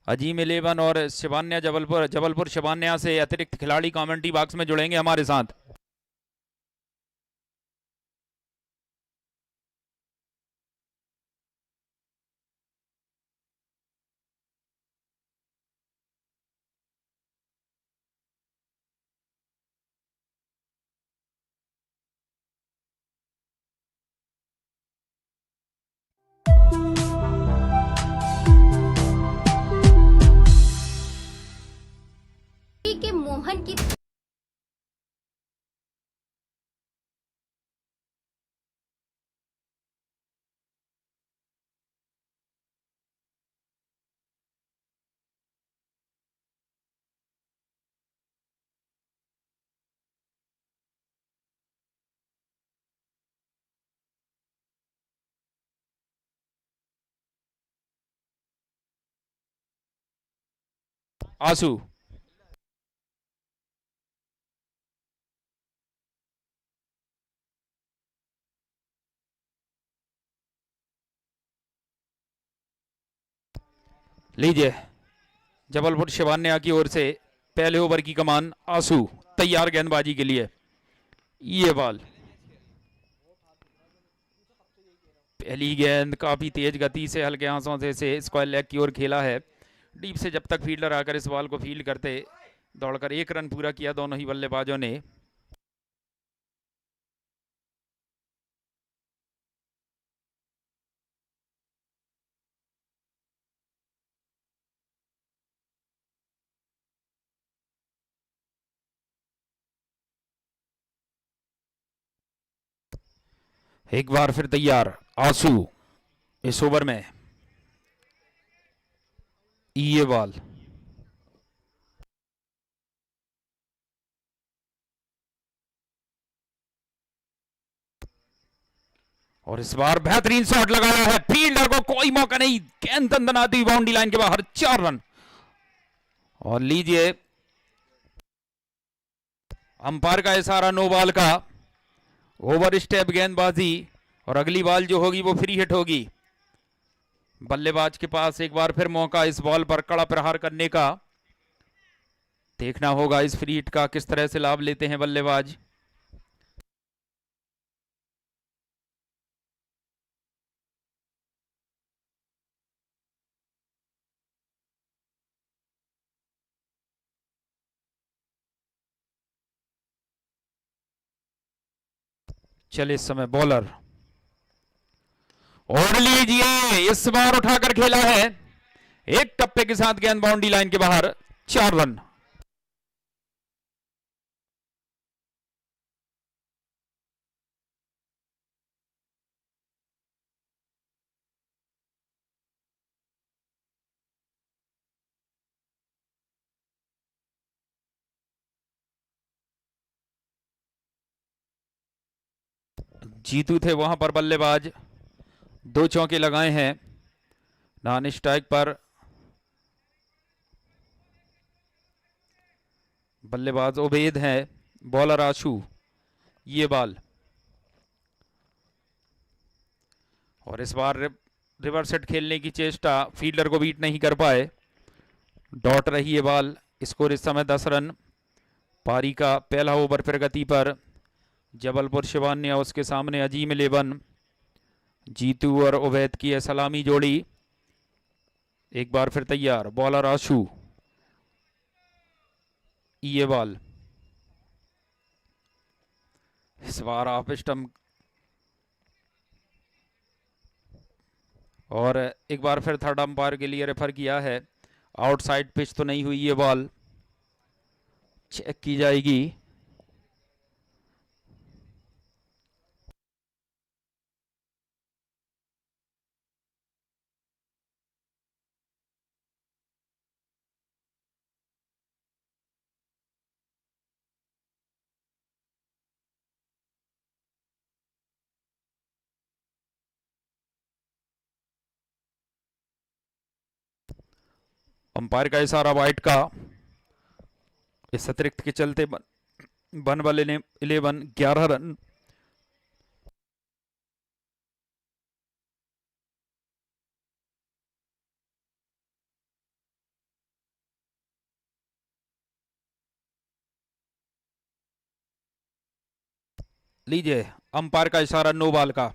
अजीम eleven और शिवान्या जबलपुर जबलपुर शिवान्या से अतिरिक्त खिलाड़ी कमेंट्री बॉक्स में जुड़ेंगे हमारे साथ। के मोहन की आंसू। लीजिए जबलपुर शिवान्या की ओर से पहले ओवर की कमान आंसू तैयार गेंदबाजी के लिए। ये बॉल, पहली गेंद काफी तेज गति से हल्के हाथों से स्क्वायर लेग की ओर खेला है। डीप से जब तक फील्डर आकर इस बॉल को फील्ड करते, दौड़कर 1 रन पूरा किया दोनों ही बल्लेबाजों ने। एक बार फिर तैयार आंसू इस ओवर में। ये बॉल, और इस बार बेहतरीन शॉट लगाया है, फील्डर को कोई मौका नहीं, गेंद दंदनाती हुई बाउंड्री लाइन के बाहर, 4 रन। और लीजिए अंपायर का इशारा नो बॉल का, ओवर स्टेप गेंदबाजी, और अगली बॉल जो होगी वो फ्री हिट होगी। बल्लेबाज के पास एक बार फिर मौका इस बॉल पर कड़ा प्रहार करने का। देखना होगा इस फ्री हिट का किस तरह से लाभ लेते हैं बल्लेबाज। चले इस समय बॉलर, और लीजिए इस बार उठाकर खेला है, एक टप्पे के साथ गेंद बाउंड्री लाइन के बाहर, 4 रन। जीतू थे वहां पर बल्लेबाज, 2 चौके लगाए हैं नॉन स्ट्राइक पर। बल्लेबाज उबैद है, बॉलर आशु। ये बॉल, और इस बार रिवर्स हिट खेलने की चेष्टा, फील्डर को बीट नहीं कर पाए, डॉट रही है बॉल। स्कोर इस समय 10 रन। पारी का पहला ओवर प्रगति पर, जबलपुर शिवान्या उसके सामने अजीम इलेवन। जीतू और उवैद की है सलामी जोड़ी। एक बार फिर तैयार बॉलर आशु। ये बॉल, इस बार ऑफ स्टंप, और एक बार फिर थर्ड अंपायर के लिए रेफर किया है। आउटसाइड पिच तो नहीं हुई ये बॉल, चेक की जाएगी। अंपायर का इशारा वाइट का। इस अतिरिक्त के चलते बन वाले ने 11 रन। लीजिए, अंपायर का इशारा नो बॉल का।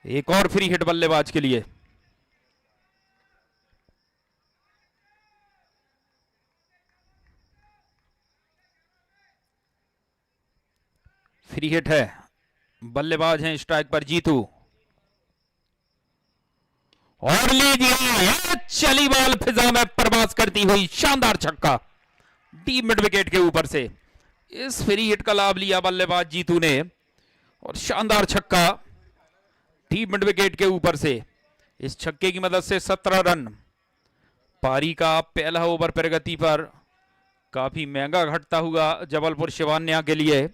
एक और फ्री हिट बल्लेबाज के लिए। फ्री हिट है, बल्लेबाज हैं स्ट्राइक पर जीतू। और लीजिए, चली बॉल फिजा में प्रवास करती हुई शानदार छक्का डीप मिड विकेट के ऊपर से। इस फ्री हिट का लाभ लिया बल्लेबाज जीतू ने और शानदार छक्का डीप मिड विकेट के ऊपर से। इस छक्के की मदद से 17 रन। पारी का पहला ओवर प्रगति पर काफी महंगा घटता हुआ जबलपुर शिवान्या के लिए।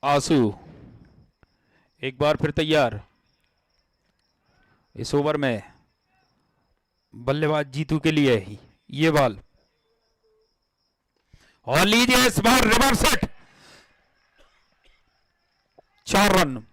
आंसू एक बार फिर तैयार। इस ओवर में बल्लेबाज जीतू के लिए ही ये बॉल। और लीजिए, इस बार रिवर्स हिट, 4 रन।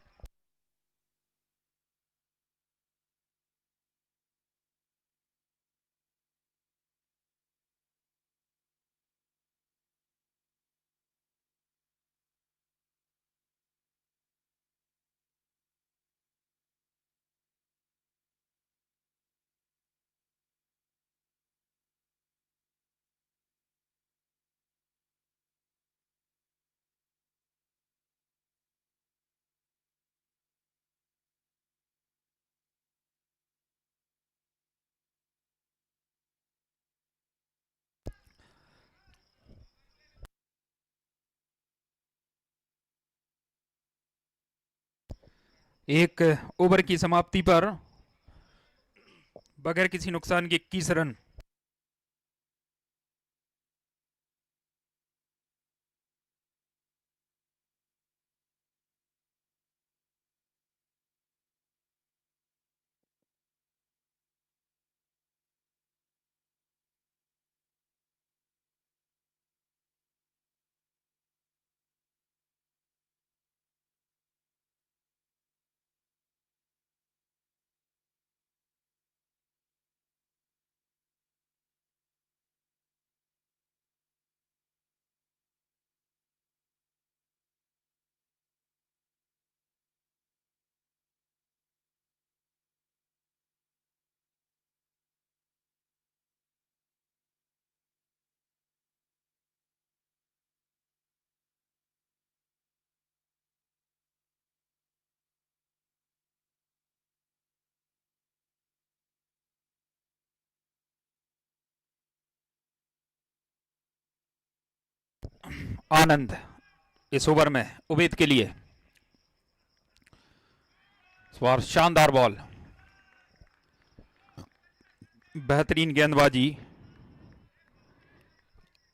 एक ओवर की समाप्ति पर बगैर किसी नुकसान के 21 रन। आनंद इस ओवर में उबेद के लिए। इस बार शानदार बॉल, बेहतरीन गेंदबाजी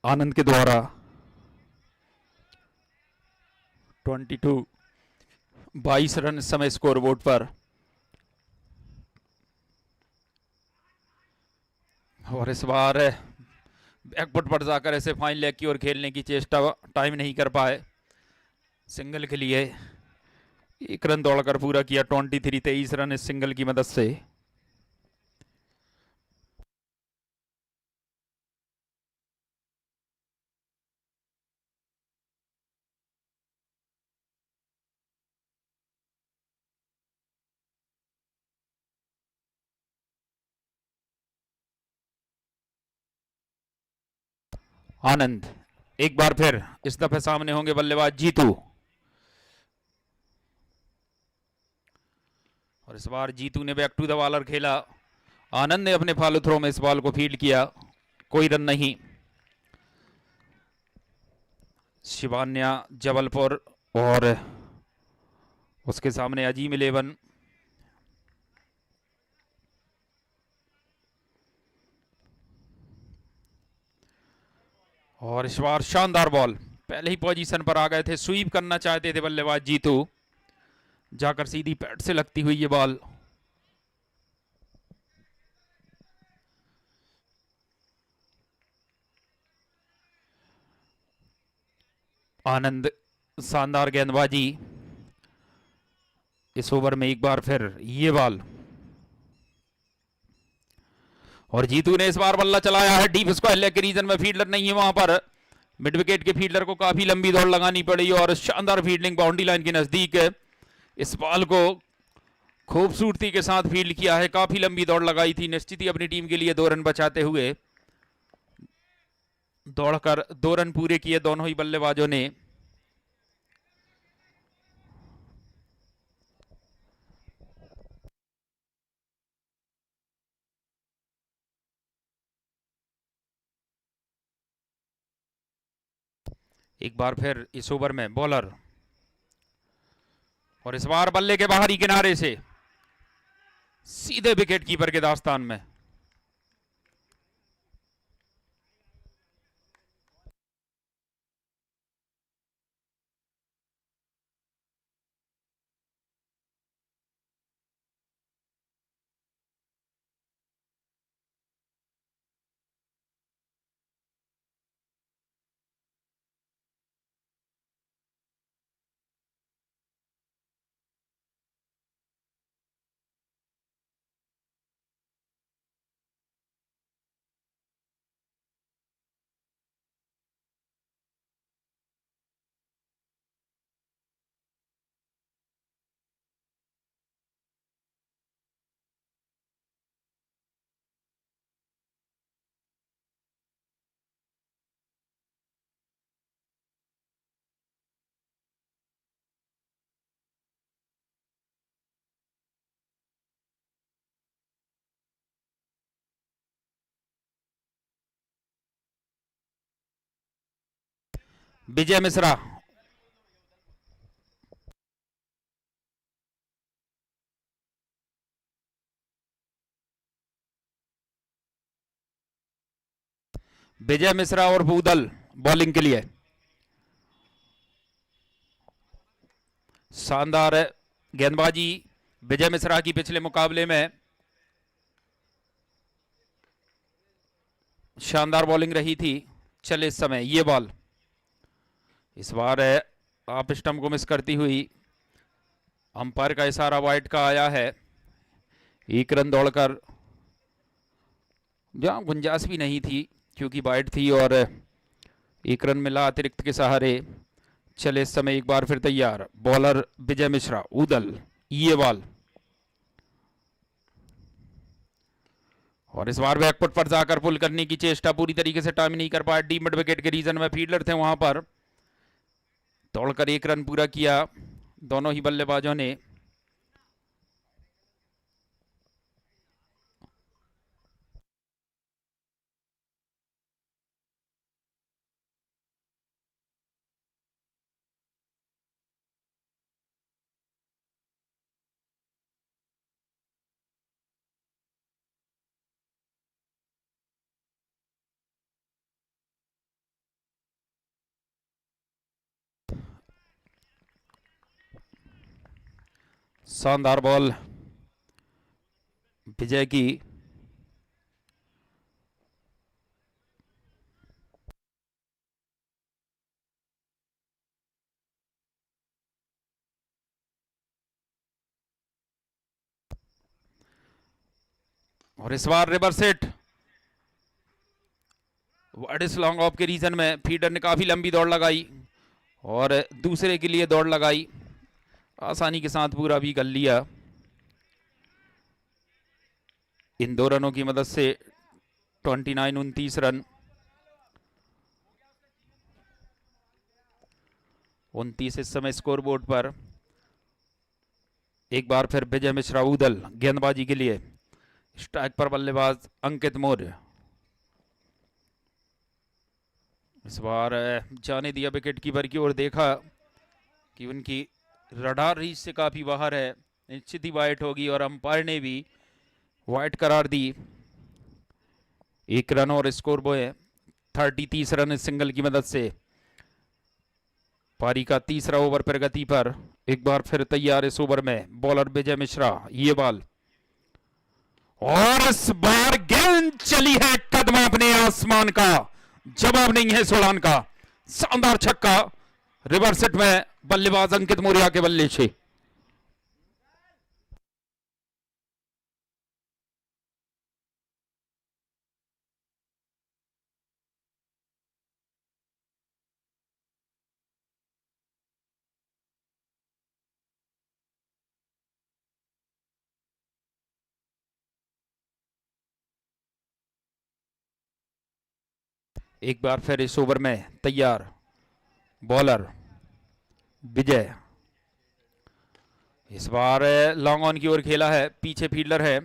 आनंद के द्वारा। 22 रन इस समय स्कोर बोर्ड पर। और इस बार बैकफुट पर जाकर ऐसे फाइन लेग की ओर खेलने की चेष्टा टाइम नहीं कर पाए। सिंगल के लिए 1 रन दौड़कर पूरा किया। 23 रन इस सिंगल की मदद से। आनंद एक बार फिर इस दफे सामने होंगे बल्लेबाज जीतू। और इस बार जीतू ने बैक टू द बॉलर खेला। आनंद ने अपने फॉलो थ्रो में इस बॉल को फील्ड किया, कोई रन नहीं। शिवान्या जबलपुर और उसके सामने अजीम 11। और इस बार शानदार बॉल, पहले ही पोजीशन पर आ गए थे, स्वीप करना चाहते थे बल्लेबाज जीतू, जाकर सीधी पैड से लगती हुई ये बॉल। आनंद शानदार गेंदबाजी, इस ओवर में एक बार फिर ये बॉल, और जीतू ने इस बार बल्ला चलाया है डीप स्क्वायर लेग के रीजन में। फील्डर नहीं है वहां पर, मिड विकेट के फील्डर को काफी लंबी दौड़ लगानी पड़ी और शानदार फील्डिंग बाउंड्री लाइन के नजदीक है। इस बॉल को खूबसूरती के साथ फील्ड किया है, काफी लंबी दौड़ लगाई थी, निश्चित ही अपनी टीम के लिए 2 रन बचाते हुए दौड़कर 2 रन पूरे किए दोनों ही बल्लेबाजों ने। एक बार फिर इस ओवर में बॉलर, और इस बार बल्ले के बाहरी किनारे से सीधे विकेट कीपर के दास्तान में। विजय मिश्रा, विजय मिश्रा और बूदल बॉलिंग के लिए। शानदार गेंदबाजी विजय मिश्रा की पिछले मुकाबले में, शानदार बॉलिंग रही थी। चले इस समय ये बॉल, इस बार आप स्टंप को मिस करती हुई, अंपायर का इशारा वाइड का आया है। 1 रन दौड़कर, जहां गुंजाइश भी नहीं थी क्योंकि वाइड थी, और 1 रन मिला अतिरिक्त के सहारे। चले इस समय एक बार फिर तैयार बॉलर विजय मिश्रा, उदल ये बॉल, और इस बार बैकफुट पर जाकर पुल करने की चेष्टा पूरी तरीके से टाइम नहीं कर पाया। डीप मिड विकेट के रीजन में फील्डर थे वहां पर, दौड़कर 1 रन पूरा किया दोनों ही बल्लेबाजों ने। शानदार बॉल विजय की, और इस बार reverse hit wide long off के रीजन में। फील्डर ने काफी लंबी दौड़ लगाई और दूसरे के लिए दौड़ लगाई, आसानी के साथ पूरा भी कर लिया। इन 2 रनों की मदद से 29-29 रन, 29 इस समय स्कोर बोर्ड पर। एक बार फिर विजय मिश्रा उदल गेंदबाजी के लिए, स्ट्राइक पर बल्लेबाज अंकित मौर्य। इस बार जाने दिया विकेट कीपर की ओर, देखा कि उनकी रडार रीच से काफी बाहर है, निश्चित ही वाइड होगी, और अंपायर ने भी वाइड करार दी। 1 रन और स्कोर बॉय 30 रन इस सिंगल की मदद से। पारी का तीसरा ओवर प्रगति पर। एक बार फिर तैयार इस ओवर में बॉलर विजय मिश्रा, ये बॉल, और इस बार गेंद चली है कदम अपने आसमान का, जवाब नहीं है सोलान का। शानदार छक्का रिवर्स हिट में बल्लेबाज अंकित मौर्य के बल्ले से। एक बार फिर इस ओवर में तैयार बॉलर विजय। इस बार लॉन्ग ऑन की ओर खेला है, पीछे फील्डर है,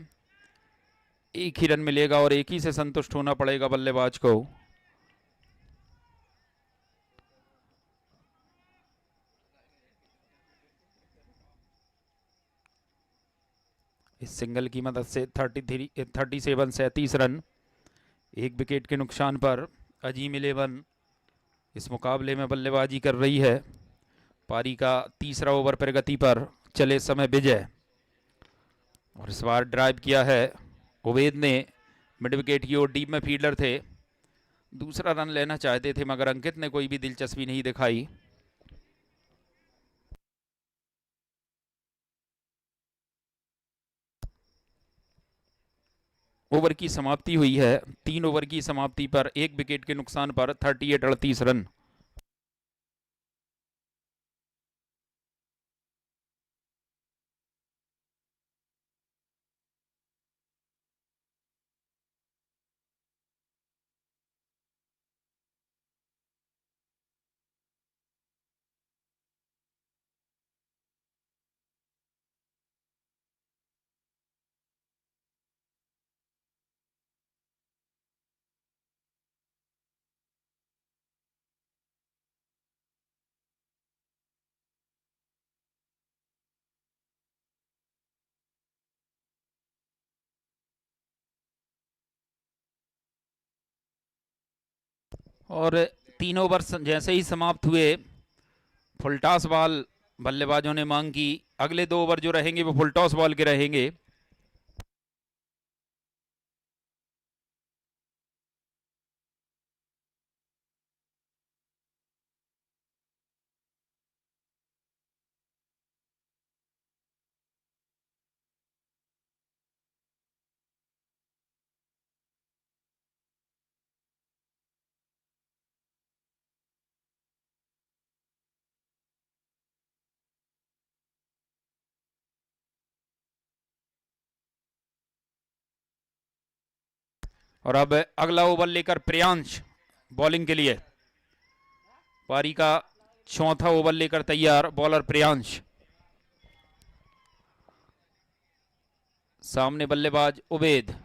एक ही रन मिलेगा और एक ही से संतुष्ट होना पड़ेगा बल्लेबाज को। इस सिंगल की मदद से 37 रन, एक विकेट के नुकसान पर अजीम 11 इस मुकाबले में बल्लेबाजी कर रही है। पारी का तीसरा ओवर प्रगति पर, चले समय विजय। और इस बार ड्राइव किया है उबैद ने, मिड विकेट की ओर, डीप में फील्डर थे, दूसरा रन लेना चाहते थे मगर अंकित ने कोई भी दिलचस्पी नहीं दिखाई। ओवर की समाप्ति हुई है, 3 ओवर की समाप्ति पर एक विकेट के नुकसान पर 38 रन। और 3 ओवर जैसे ही समाप्त हुए, फुलटॉस बॉल बल्लेबाजों ने मांग की। अगले 2 ओवर जो रहेंगे वो फुलटॉस बॉल के रहेंगे। और अब अगला ओवर लेकर प्रियांश बॉलिंग के लिए। पारी का चौथा ओवर लेकर तैयार बॉलर प्रियांश। सामने बल्लेबाज उबैद।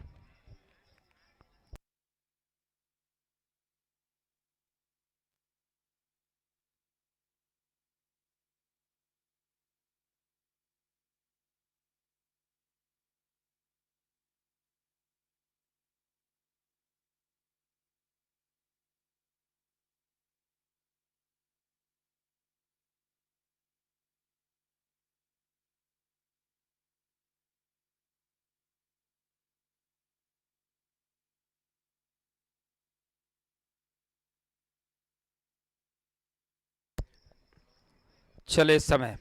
चले इस समय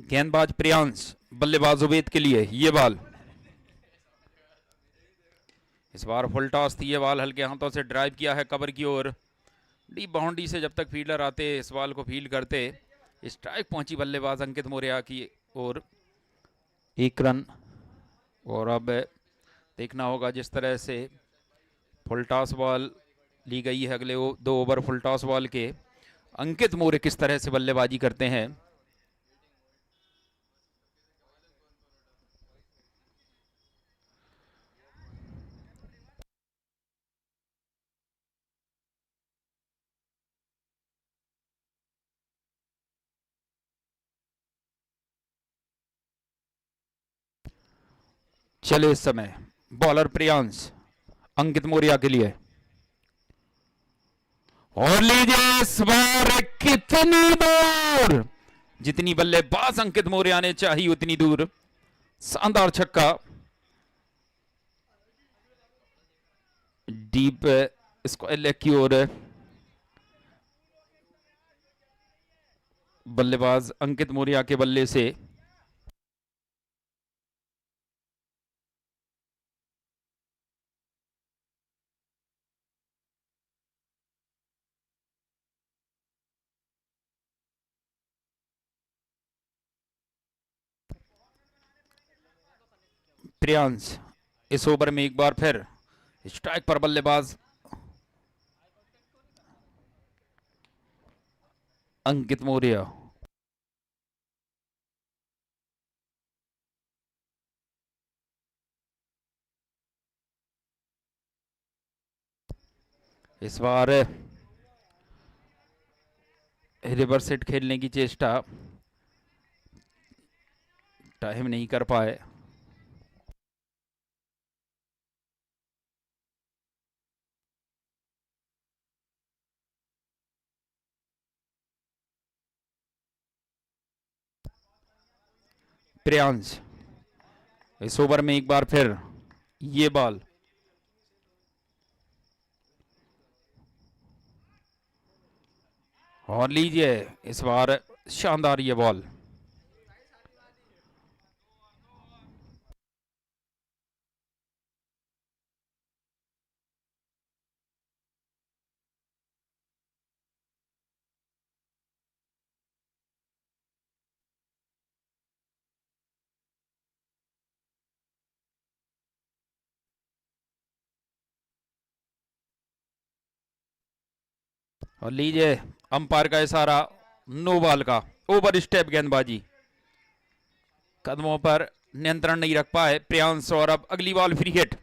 गेंदबाज प्रियांश, बल्लेबाज उबैद के लिए ये बॉल। इस बार फुल टॉस थी, ये बॉल हल्के हाथों से ड्राइव किया है कवर की ओर। डीप बाउंड्री से जब तक फील्डर आते इस बॉल को फील्ड करते। स्ट्राइक पहुंची बल्लेबाज अंकित मौर्य की ओर, 1 रन। और अब देखना होगा जिस तरह से फुल टॉस बॉल ली गई है, अगले 2 ओवर फुल टॉस बॉल के अंकित मौर्य किस तरह से बल्लेबाजी करते हैं। चले इस समय बॉलर प्रियांश अंकित मौर्य के लिए। और लीजिए इस बार कितनी दूर, जितनी बल्लेबाज अंकित मौर्य ने चाहिए उतनी दूर, शानदार छक्का। डीप स्क्वायर लेग की ओर बल्लेबाज अंकित मौर्य के बल्ले से प्रियांश इस ओवर में एक बार फिर स्ट्राइक पर बल्लेबाज अंकित मौर्य। इस बार रिवर्स हिट खेलने की चेष्टा, टाइम नहीं कर पाए। प्रियांश इस ओवर में एक बार फिर ये बॉल, और लीजिए इस बार शानदार ये बॉल। और लीजिए अंपायर का इशारा, नो बॉल का। ओवर स्टेप गेंदबाजी, कदमों पर नियंत्रण नहीं रख पाए प्रियांश, और अब अगली ball free hit.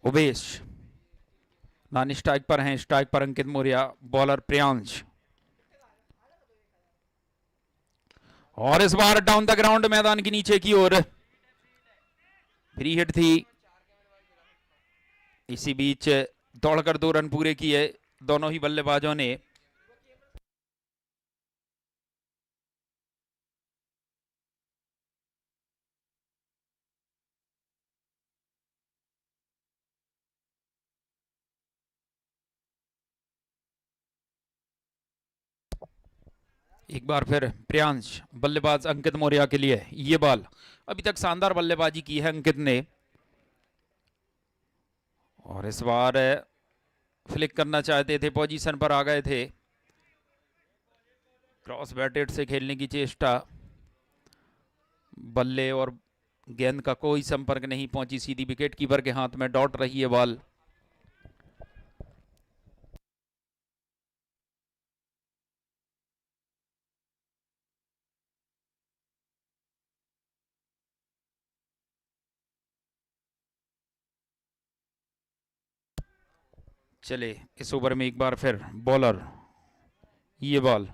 Ubesh non strike पर हैं, स्ट्राइक पर अंकित मौर्य, बॉलर प्रियांश। और इस बार डाउन द ग्राउंड, मैदान के नीचे की ओर फ्री हिट थी। इसी बीच दौड़कर 2 रन पूरे किए दोनों ही बल्लेबाजों ने। एक बार फिर प्रियांश, बल्लेबाज अंकित मौर्य के लिए ये बॉल। अभी तक शानदार बल्लेबाजी की है अंकित ने, और इस बार फ्लिक करना चाहते थे, पोजीशन पर आ गए थे। क्रॉस बैटेड से खेलने की चेष्टा, बल्ले और गेंद का कोई संपर्क नहीं पहुंची, सीधी विकेट कीपर के हाथ में डॉट रही है बॉल। चले इस ओवर में एक बार फिर बॉलर, ये बॉल,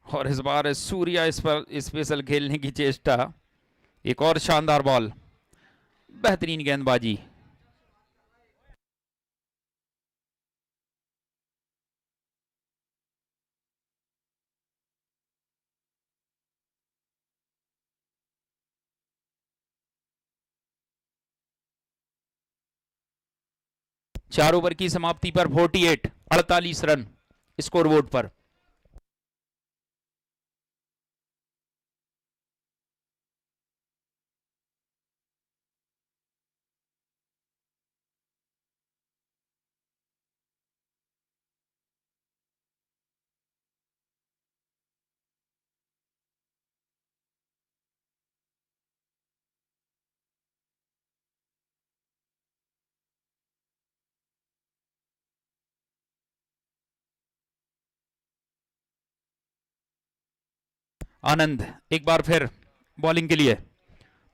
और इस बार सूर्या इस पर स्पेशल खेलने की चेष्टा। एक और शानदार बॉल, बेहतरीन गेंदबाजी। चार ओवर की समाप्ति पर 48 रन स्कोरबोर्ड पर। आनंद एक बार फिर बॉलिंग के लिए,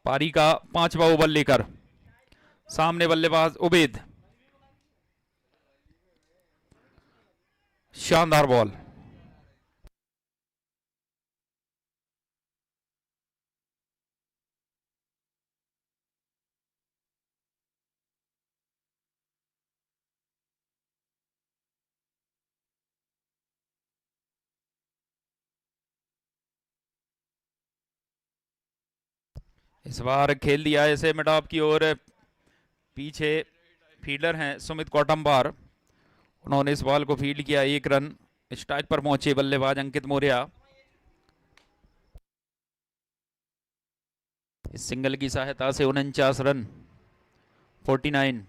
पारी का 5वां ओवर लेकर। सामने बल्लेबाज उबेद, शानदार बॉल। इस बार खेल दिया है इसे मिड ऑफ की ओर, पीछे फील्डर हैं सुमित कोटम्बार, उन्होंने इस बॉल को फील्ड किया। 1 रन, स्ट्राइक पर पहुंचे बल्लेबाज अंकित मौर्य। इस सिंगल की सहायता से 49 रन, 49।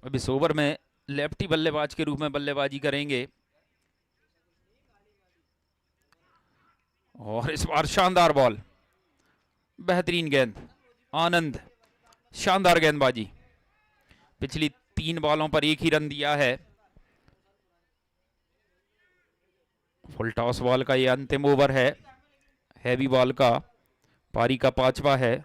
अब इस ओवर में लेफ्टी बल्लेबाज के रूप में बल्लेबाजी करेंगे और इस बार शानदार बॉल, बेहतरीन गेंद, आनंद, शानदार गेंदबाजी। पिछली 3 बॉलों पर 1 ही रन दिया है। फुल टॉस बॉल का ये अंतिम ओवर है, हैवी बॉल का, पारी का 5वां है।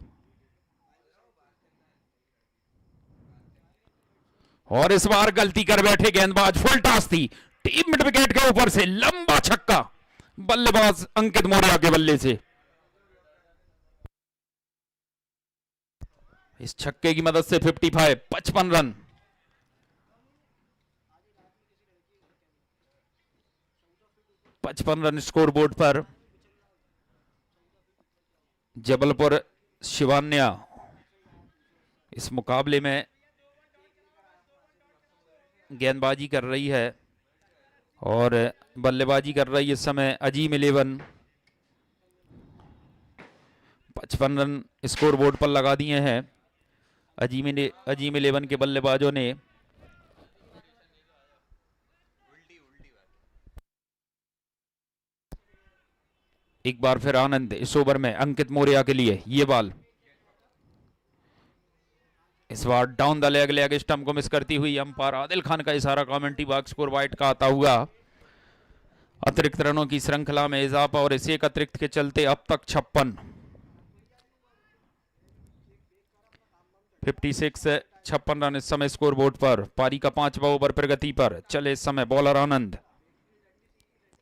और इस बार गलती कर बैठे गेंदबाज, फुल टॉस थी, टीम मिड विकेट के ऊपर से लंबा छक्का, बल्लेबाज अंकित मौर्य के बल्ले से। इस छक्के की मदद से 55 रन। रन स्कोर बोर्ड पर। जबलपुर शिवान्या इस मुकाबले में गेंदबाजी कर रही है और बल्लेबाजी कर रही है इस समय अजीम 11। 55 रन स्कोर बोर्ड पर लगा दिए हैं अजीम 11 के बल्लेबाजों ने। एक बार फिर आनंद इस ओवर में अंकित मौर्य के लिए, ये बॉल इस बार डाउन द लेग स्टंप को मिस करती हुई। अंपायर आदिल खान का इशारा कमेंट्री बॉक्स स्कोर वाइड का आता हुआ। अतिरिक्त रनों की श्रृंखला में इजाफा और इस एक अतिरिक्त के चलते अब तक 56 रन इस समय स्कोर बोर्ड पर। पारी का 5वां ओवर प्रगति पर। चले इस समय बॉलर आनंद,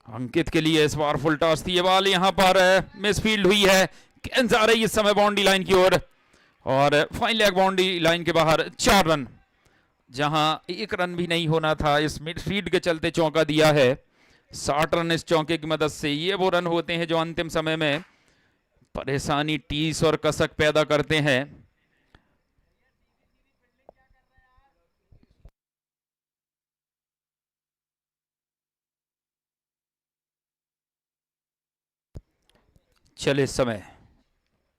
अंकित के लिए इस बार फुल टॉस थी, ये बॉल यहां पर मिसफील्ड हुई है। गेंद आ रही इस समय बाउंड्री लाइन की ओर और फाइन लेग बाउंड्री लाइन के बाहर 4 रन, जहां 1 रन भी नहीं होना था। इस मिडफील्ड के चलते चौका दिया है। 60 रन इस चौके की मदद से। ये वो रन होते हैं जो अंतिम समय में परेशानी, टीस और कसक पैदा करते हैं। चले इस समय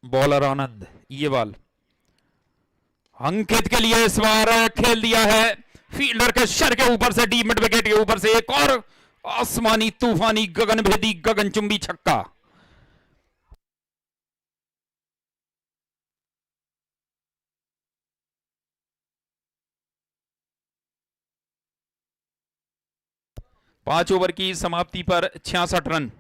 बॉलर आनंद, ये बॉल अंकित के लिए इस बार खेल दिया है फील्डर के सर के ऊपर से, डीप मिड विकेट के ऊपर से। एक और आसमानी तूफानी गगनभेदी गगनचुंबी छक्का। पांच ओवर की समाप्ति पर 66 रन।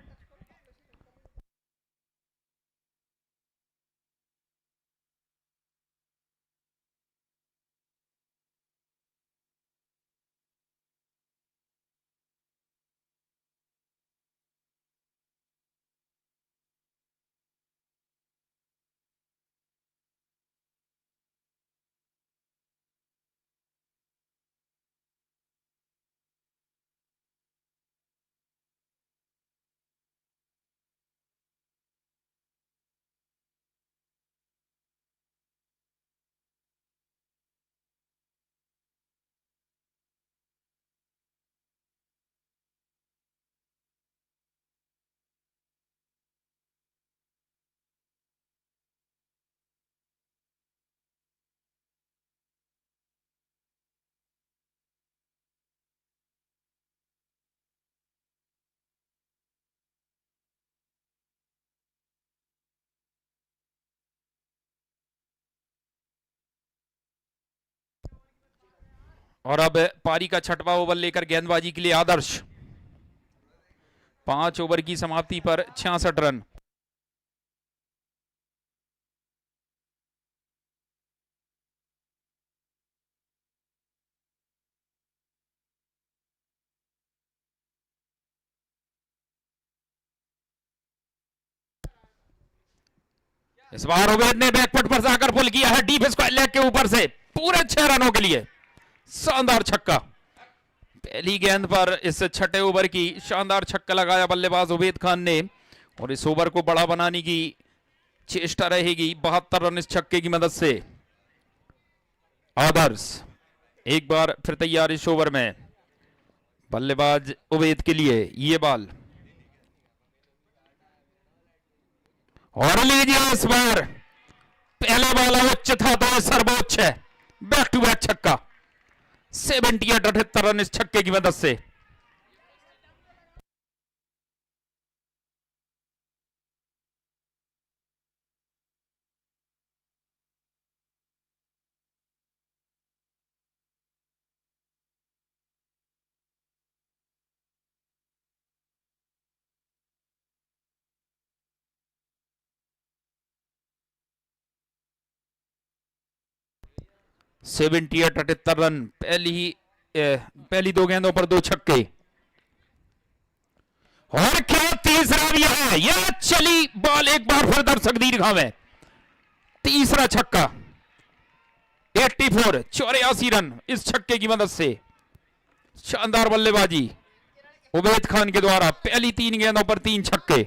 और अब पारी का 6वां ओवर लेकर गेंदबाजी के लिए आदर्श। 5 ओवर की समाप्ति पर 66 रन। इस बार उबैद ने बैकफुट पर जाकर पुल किया है डीप स्क्वायर लेग के ऊपर से, पूरे 6 रनों के लिए शानदार छक्का। पहली गेंद पर इस 6ठे ओवर की शानदार छक्का लगाया बल्लेबाज उबैद खान ने और इस ओवर को बड़ा बनाने की चेष्टा रहेगी। 72 रन इस छक्के की मदद से। आदर्श एक बार फिर तैयार इस ओवर में, बल्लेबाज उबैद के लिए ये बॉल और लीजिए इस बार पहला बॉल उच्च था तो सर्वोच्च है, बैक टू बैक छक्का। 78 78 रन इस छक्के की मदद से। सेवेंटी एट 78 रन, पहली दो गेंदों पर दो छक्के। और क्या तीसरा भी है, यह चली बॉल एक बार फिर दर्शक दीर्घा में। तीसरा छक्का, 84 84 रन इस छक्के की मदद से। शानदार बल्लेबाजी उबैद खान के द्वारा, पहली तीन गेंदों पर तीन छक्के।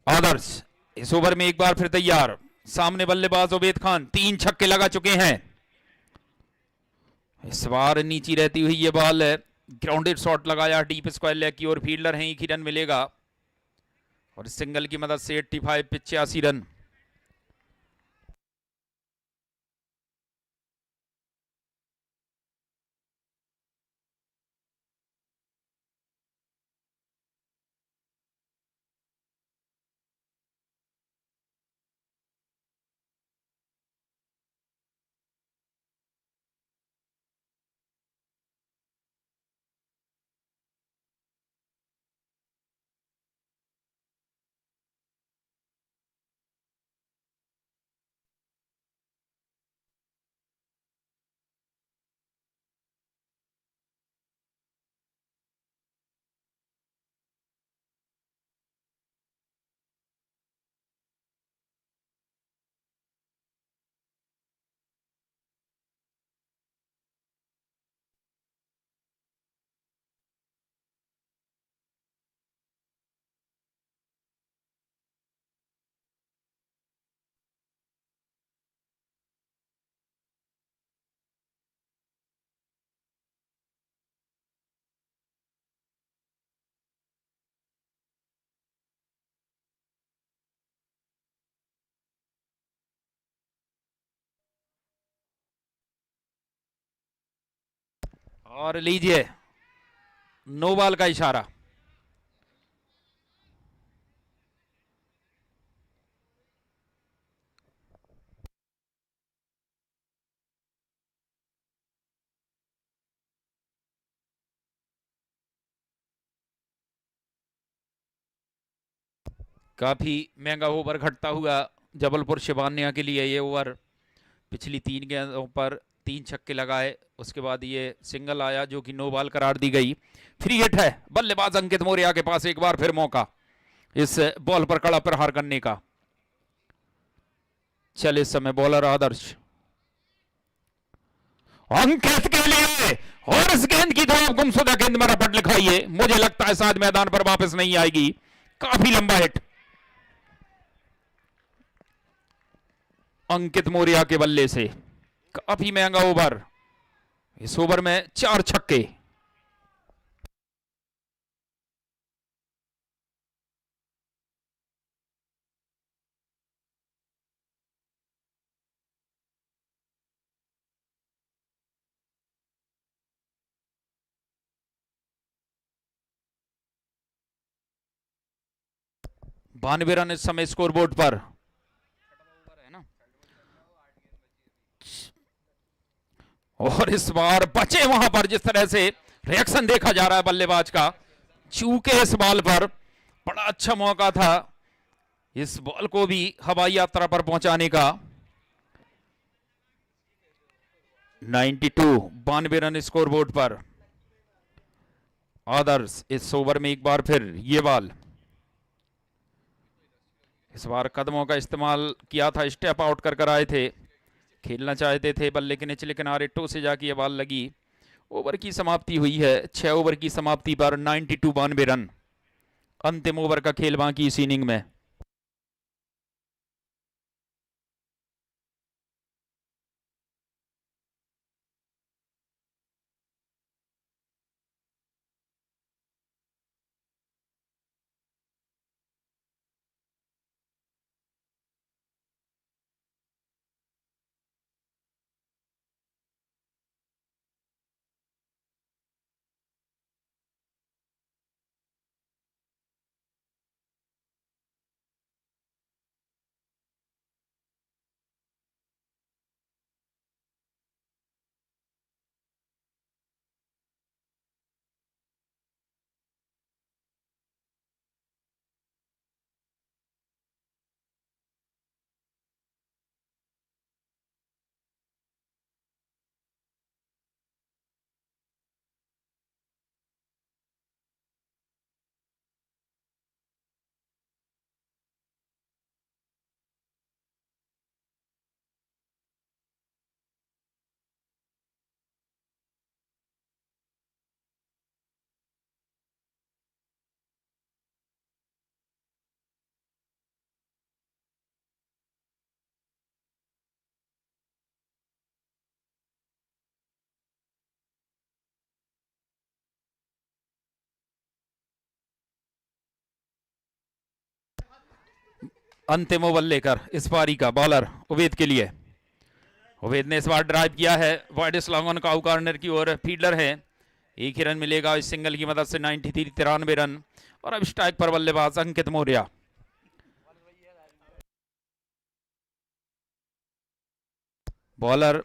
आदर्श इस ओवर में एक बार फिर तैयार, सामने बल्लेबाज उबैद खान, तीन छक्के लगा चुके हैं। इस बार नीची रहती हुई ये बॉल है, ग्राउंडेड शॉट लगाया डीप स्क्वायर लेग की ओर, फील्डर हैं, एक ही रन मिलेगा। और सिंगल की मदद से 85 85 रन। और लीजिए नो बॉल का इशारा। काफी महंगा ओवर घटता हुआ जबलपुर शिवान्या के लिए ये ओवर। पिछली तीन गेंदों पर तीन छक्के लगाए, उसके बाद ये सिंगल आया जो कि नो बॉल करार दी गई। फ्री हिट है, बल्लेबाज अंकित मौर्य के पास एक बार फिर मौका इस बॉल पर कड़ा प्रहार करने का। चल इस समय बॉलर आदर्श अंकित के लिए, और इस गेंद की तो आप गुमशुदा गेंद में रपट लिखाइए, मुझे लगता है शायद मैदान पर वापस नहीं आएगी। काफी लंबा हिट अंकित मौर्य के बल्ले से, काफी महंगा ओवर। इस ओवर में चार छक्के। बानवे रन इस समय स्कोरबोर्ड पर। और इस बार बचे वहां पर, जिस तरह से रिएक्शन देखा जा रहा है बल्लेबाज का, चूके इस बॉल पर बड़ा अच्छा मौका था इस बॉल को भी हवाई यात्रा पर पहुंचाने का। 92 92 रन स्कोरबोर्ड पर। आदर्श इस ओवर में एक बार फिर ये बॉल, इस बार कदमों का इस्तेमाल किया था, स्टेप आउट कर आए थे, खेलना चाहते थे बल्ले के निचले किनारे, टो से जाके ये बॉल लगी ओवर की समाप्ति हुई है 6 ओवर की समाप्ति पर 92 रन। अंतिम ओवर का खेल बाकी इस इनिंग में। अंतिम ओवर लेकर इस पारी का बॉलर उवैद के लिए। उवैद ने इस बार ड्राइव किया है wide slog on cow corner की ओर। फील्डर है, एक ही रन मिलेगा इस सिंगल की मदद से। 93 रन। और अब स्ट्राइक पर बल्लेबाज अंकित Maurya. Bowler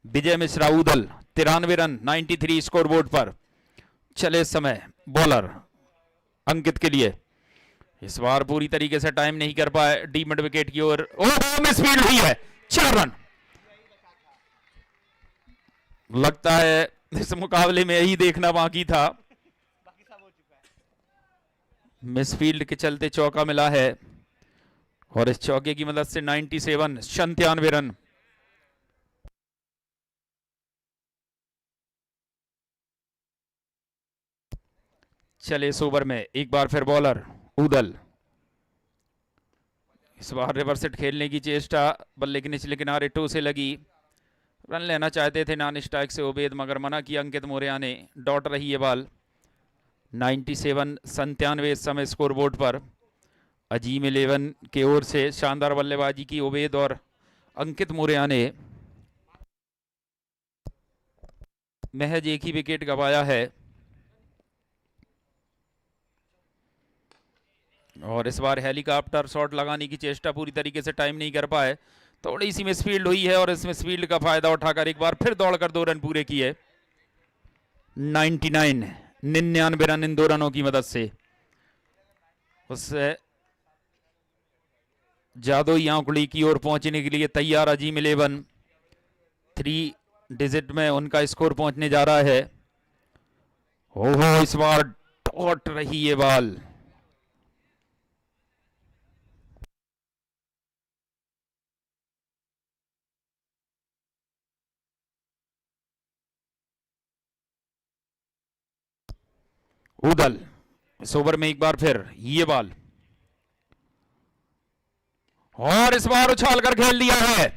Vijay Mishra Udal 93 run 93 scoreboard पर। चले इस समय बॉलर अंकित के लिए। इस बार पूरी तरीके से टाइम नहीं कर पाए डी मिड विकेट की ओर। मिस फील्ड हुई है 4 रन। लगता है इस मुकाबले में यही देखना बाकी था। मिस फील्ड के चलते चौका मिला है और इस चौके की मदद से 97 रन। चले इस ओवर में एक बार फिर बॉलर उदल। इस बार रिवर्स हिट खेलने की चेष्टा, बल्ले के निचले किनारे टो से लगी। रन लेना चाहते थे नॉन स्ट्राइक से उबैद, मगर मना किया अंकित मौर्य ने। डॉट रही है बॉल। 97 इस समय स्कोरबोर्ड पर। अजीम 11 की ओर से शानदार बल्लेबाजी की उबैद और अंकित मौर्य ने। महज एक ही विकेट गंवाया है और इस बार हेलीकॉप्टर शॉट लगाने की चेष्टा पूरी तरीके से टाइम नहीं कर पाए। थोड़ी सी मिसफील्ड हुई है और इस मिसफील्ड का फायदा उठाकर एक बार फिर दौड़कर 2 रन पूरे किए। 99 रन इन 2 रनों की मदद से। उससे जादोई आंकड़ी की ओर पहुंचने के लिए तैयार अजीम 11। 3 डिजिट में उनका स्कोर पहुंचने जा रहा है। ओहो, इस बार डॉट रही है बॉल। उदल इस ओवर में एक बार फिर ये बॉल और इस बार उछाल कर खेल दिया है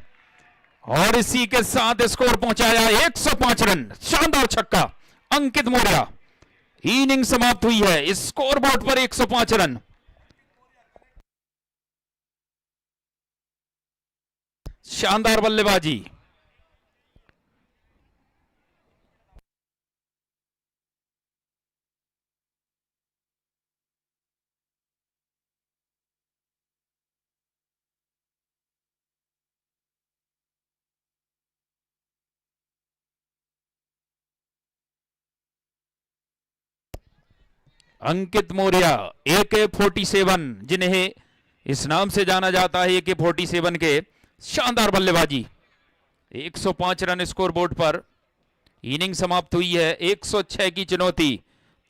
और इसी के साथ स्कोर पहुंचाया 105 रन। शानदार छक्का अंकित मौर्य। इनिंग समाप्त हुई है स्कोरबोर्ड पर 105 रन। शानदार बल्लेबाजी। अंकित मौर्य AK-47, जिन्हें इस नाम से जाना जाता है AK-47 के। शानदार बल्लेबाजी। 105 रन स्कोरबोर्ड पर। इनिंग समाप्त हुई है। 106 की चुनौती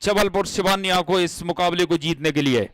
जबलपुर शिवान्या को इस मुकाबले को जीतने के लिए।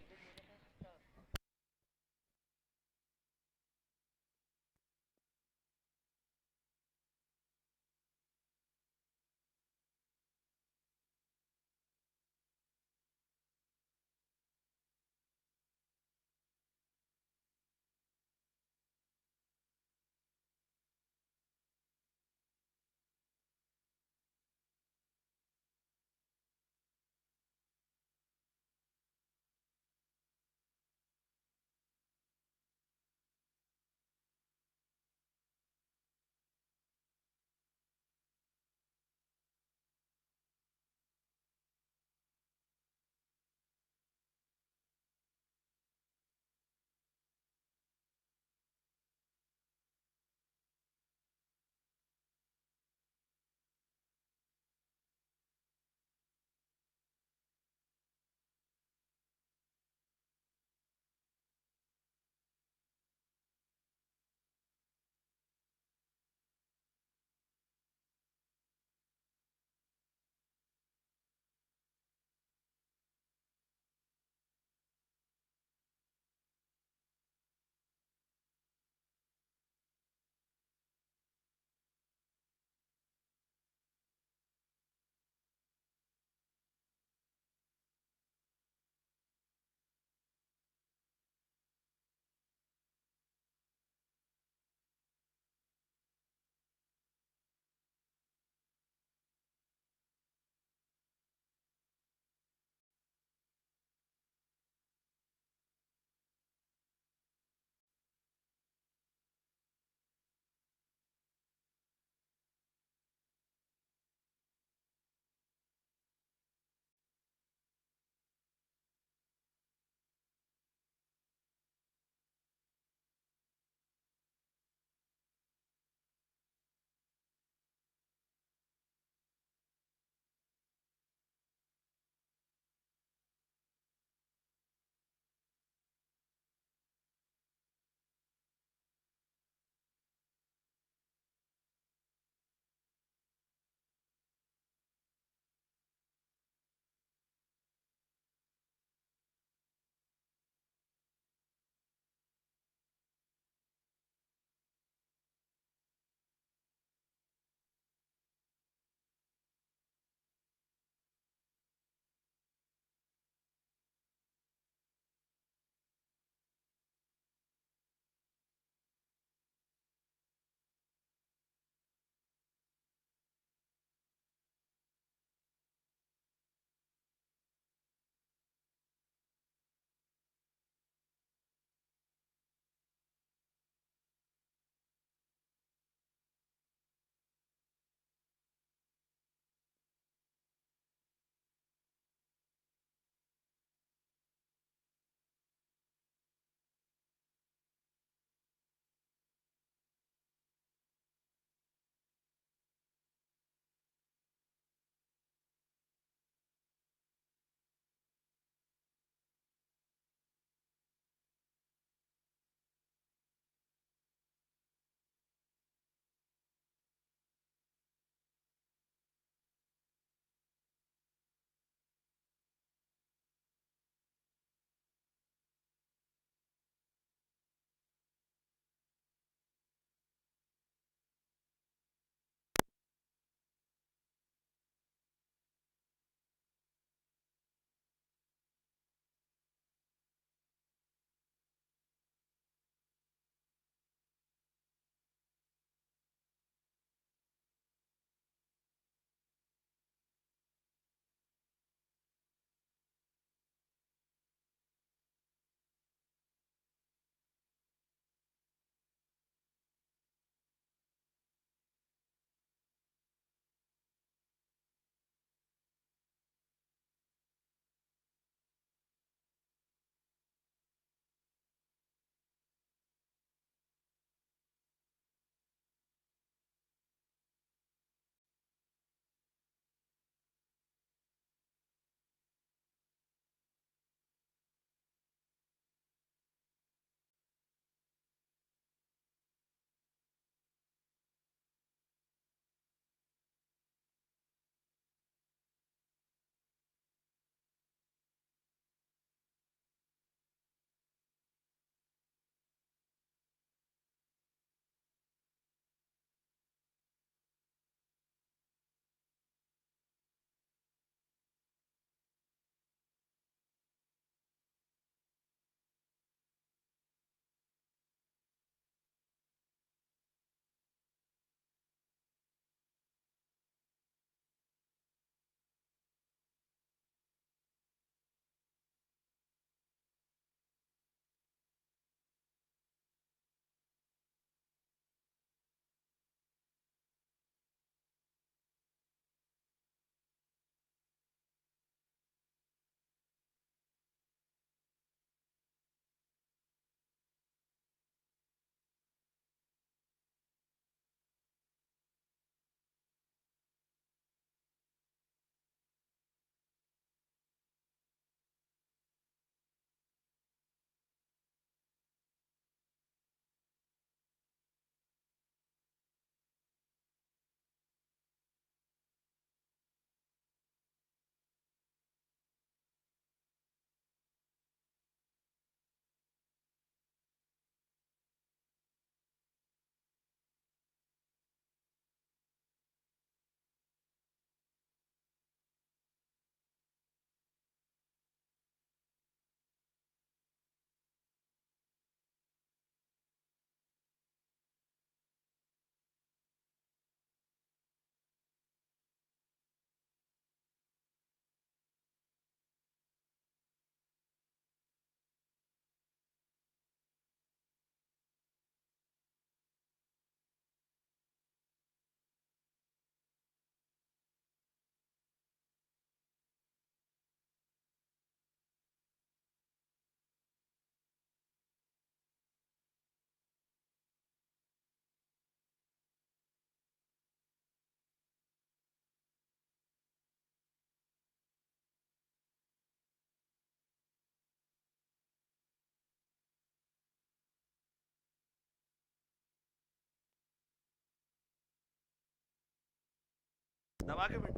आगे बैठ।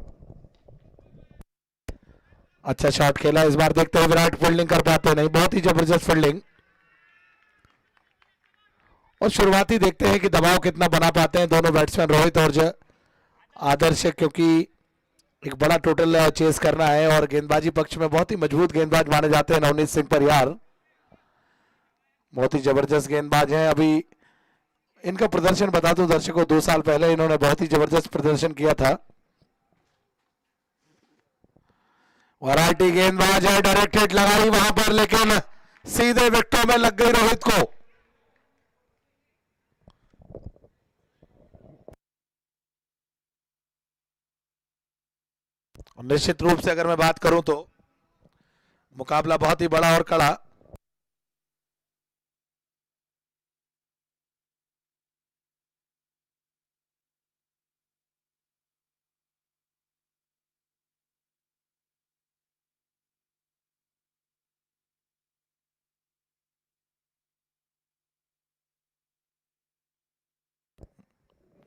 अच्छा शॉट खेला इस बार, देखते हैं विराट फील्डिंग कर पाते नहीं, बहुत ही जबरदस्त फील्डिंग। और शुरुआती देखते हैं कि दबाव कितना बना पाते हैं दोनों बैट्समैन रोहित और आदर्श, क्योंकि एक बड़ा टोटल चेस करना है और गेंदबाजी पक्ष में बहुत ही मजबूत गेंदबाज माने जाते हैं नवनीत सिंह परियार, बहुत ही जबरदस्त गेंदबाज हैं। अभी इनका प्रदर्शन बता दूं दर्शकों, 2 साल पहले इन्होंने बहुत ही जबरदस्त प्रदर्शन किया था। वैरायटी गेंदबाज है, डायरेक्टेड लगाई वहां पर, लेकिन सीधे विकेटों में लग गई रोहित को। निश्चित रूप से अगर मैं बात करूं तो मुकाबला बहुत ही बड़ा और कड़ा।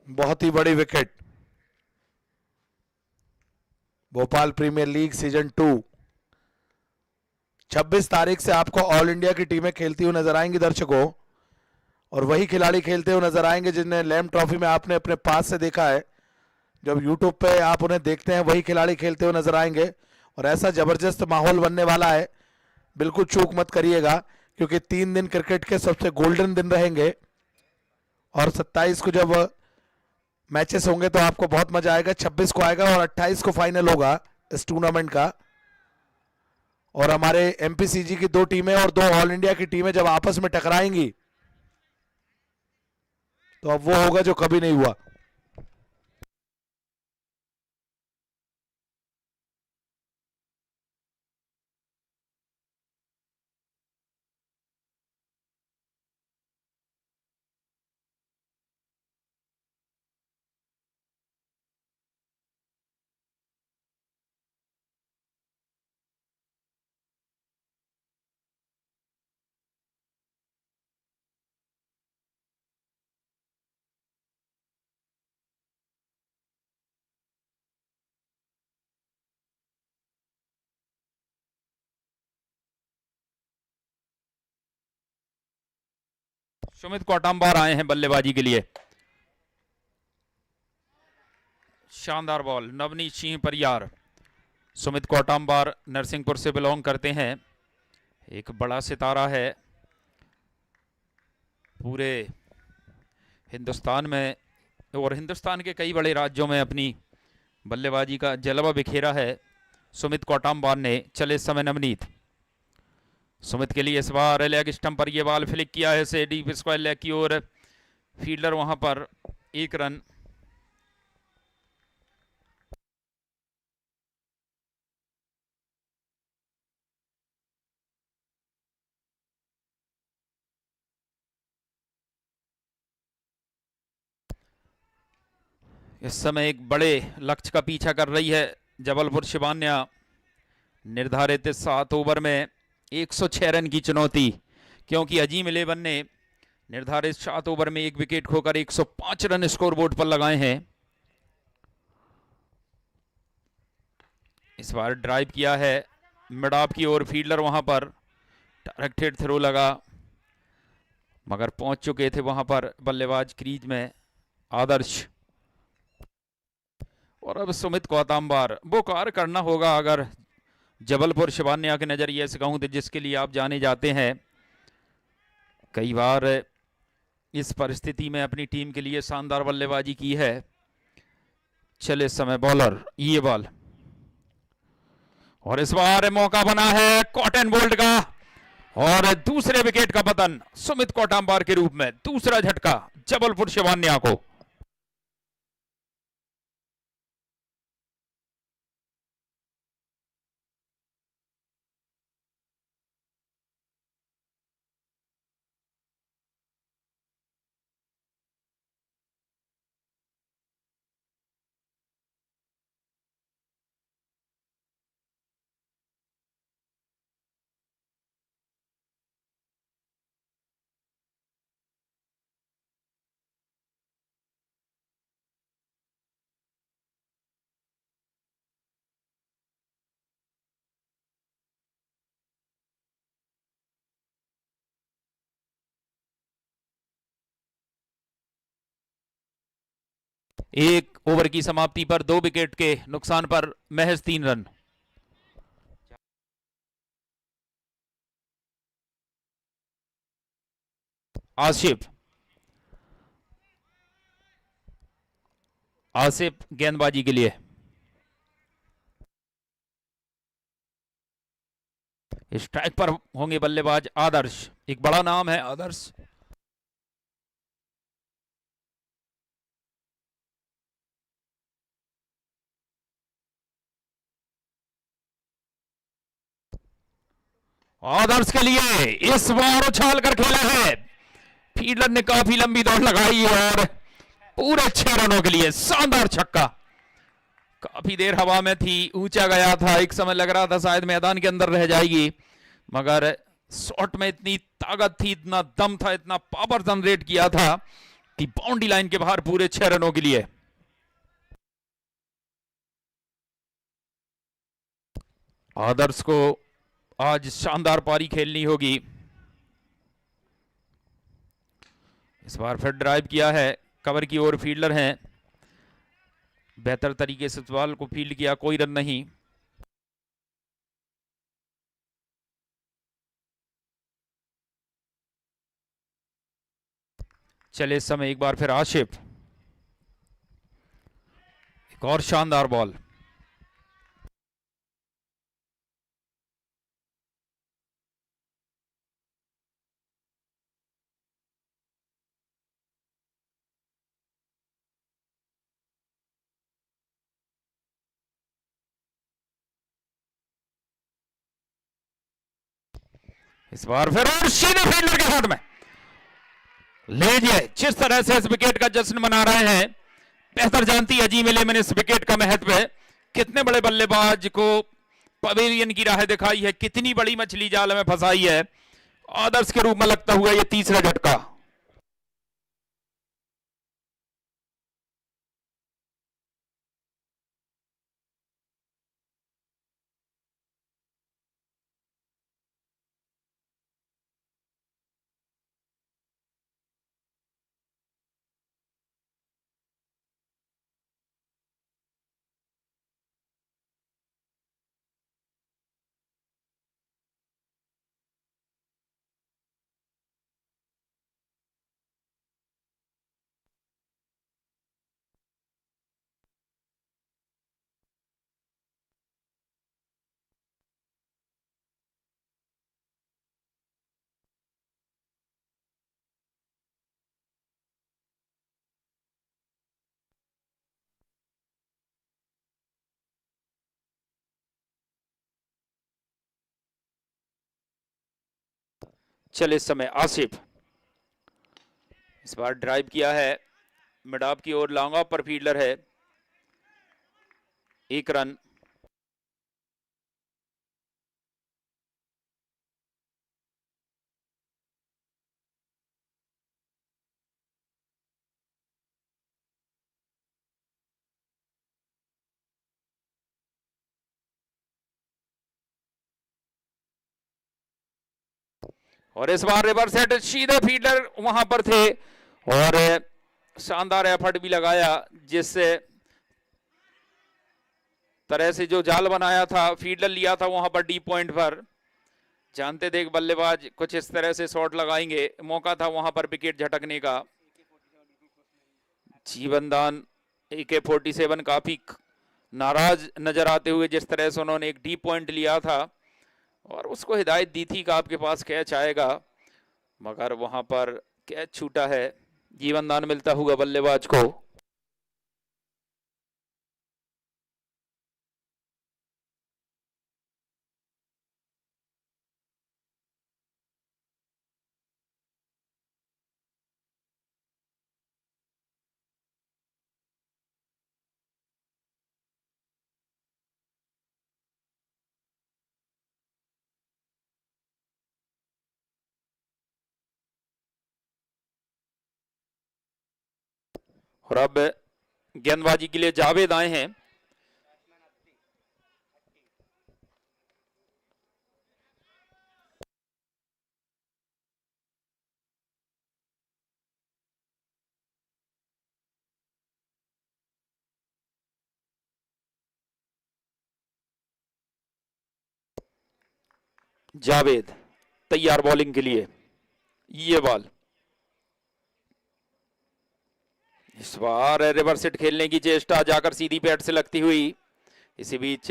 बहुत ही बड़ी wicket. Bhopal premier league season 2, 26 तारीख से आपको ऑल इंडिया की टीमें खेलती हुई नजर आएंगी दर्शकों, और वही खिलाड़ी खेलते हुए नजर आएंगे जिन्हें लैम ट्रॉफी में आपने अपने पास से देखा है। जब यूट्यूब पे आप उन्हें देखते हैं वही खिलाड़ी खेलते हुए नजर आएंगे, और ऐसा जबरदस्त माहौल बनने वाला है, बिल्कुल चूक मत करिएगा, क्योंकि 3 दिन क्रिकेट के सबसे गोल्डन दिन रहेंगे। और 27 को जब मैचेस होंगे तो आपको बहुत मजा आएगा। 26 को आएगा और 28 को फाइनल होगा इस टूर्नामेंट का। और हमारे एमपीसीजी की 2 टीमें और 2 ऑल इंडिया की टीमें जब आपस में टकराएंगी तो अब वो होगा जो कभी नहीं हुआ। सुमित कोटाम्बार आए हैं बल्लेबाजी के लिए। शानदार बॉल, नवनीत सिंह परियार। सुमित कोटाम्बार नरसिंहपुर से बिलोंग करते हैं, एक बड़ा सितारा है पूरे हिंदुस्तान में, और हिंदुस्तान के कई बड़े राज्यों में अपनी बल्लेबाजी का जलवा बिखेरा है सुमित कोटाम्बार ने। चले इस समय नवनीत, सुमित के लिए इस बार लेग स्टंप पर यह बॉल फ्लिक किया है से डीप स्क्वायर लेग की ओर, फील्डर वहां पर 1 रन। इस समय एक बड़े लक्ष्य का पीछा कर रही है जबलपुर शिवान्या। निर्धारित 7 ओवर में 106 रन की चुनौती, क्योंकि अजीम 11 ने निर्धारित 7 ओवर में 1 विकेट खोकर 105 रन स्कोरबोर्ड पर लगाए हैं। इस बार ड्राइव किया है मिड ऑफ की ओर, फील्डर वहां पर डायरेक्टेड थ्रो लगा, मगर पहुंच चुके थे वहां पर बल्लेबाज क्रीज में आदर्श। और अब सुमित कोटाम्बार वो कार करना होगा अगर जबलपुर शिवान्या के नजरिए से कहूं तो, जिसके लिए आप जाने जाते हैं। कई बार इस परिस्थिति में अपनी टीम के लिए शानदार बल्लेबाजी की है। चले इस समय बॉलर ये बॉल, और इस बार मौका बना है कॉटन बोल्ट का, और दूसरे विकेट का पतन सुमित कोटाम्बार के रूप में, दूसरा झटका जबलपुर शिवान्या को। एक ओवर की समाप्ति पर 2 विकेट के नुकसान पर महज 3 रन। आसिफ आसिफ गेंदबाजी के लिए। स्ट्राइक पर होंगे बल्लेबाज आदर्श। एक बड़ा नाम है आदर्श। आदर्श के लिए इस बार उछाल कर खेला है। फील्डर ने काफी लंबी दौड़ लगाई और पूरे 6 रनों के लिए शानदार छक्का। काफी देर हवा में थी, ऊंचा गया था, एक समय लग रहा था शायद मैदान के अंदर रह जाएगी, मगर शॉट में इतनी ताकत थी, इतना दम था, इतना पावर जनरेट किया था कि बाउंड्री लाइन के बाहर पूरे 6 रनों के लिए। आदर्श को आज शानदार पारी खेलनी होगी। इस बार फिर ड्राइव किया है, कवर की ओर फील्डर हैं, बेहतर तरीके से बॉल को फील्ड किया, कोई रन नहीं। चले इस समय एक बार फिर आशिफ, एक और शानदार बॉल। इस बार फिर और सीधे फील्डर के हाथ में लीजिए। जिस तरह से इस विकेट का जश्न मना रहे हैं, बेहतर जानती है अजीम इलेवन इस विकेट का महत्व है। कितने बड़े बल्लेबाज को पवेलियन की राह दिखाई है, कितनी बड़ी मछली जाल में फंसाई है। आदर्श के रूप में लगता हुआ यह तीसरा झटका। चले इस समय आसिफ, इस बार ड्राइव किया है, मिड ऑफ की ओर लॉन्ग ऑफ पर फील्डर है, 1 रन। और इस बार रिवर्स हिट, सीधे फील्डर वहां पर थे और शानदार एफर्ट भी लगाया, जिससे तरह से जो जाल बनाया था, फील्डर लिया था वहां पर डीप पॉइंट पर। जानते थे बल्लेबाज कुछ इस तरह से शॉट लगाएंगे, मौका था वहां पर विकेट झटकने का। जीवनदान AK-47 काफी नाराज नजर आते हुए, जिस तरह से उन्होंने एक डीप पॉइंट लिया था और उसको हिदायत दी थी कि आपके पास कैच आएगा, मगर वहां पर कैच छूटा है। जीवनदान मिलता हुआ बल्लेबाज को। और अब गेंदबाजी के लिए जावेद आए हैं। जावेद तैयार बॉलिंग के लिए। ये बॉल इस बार रिवर्स हिट खेलने की चेष्टा, जाकर सीधी पैड से लगती हुई। इसी बीच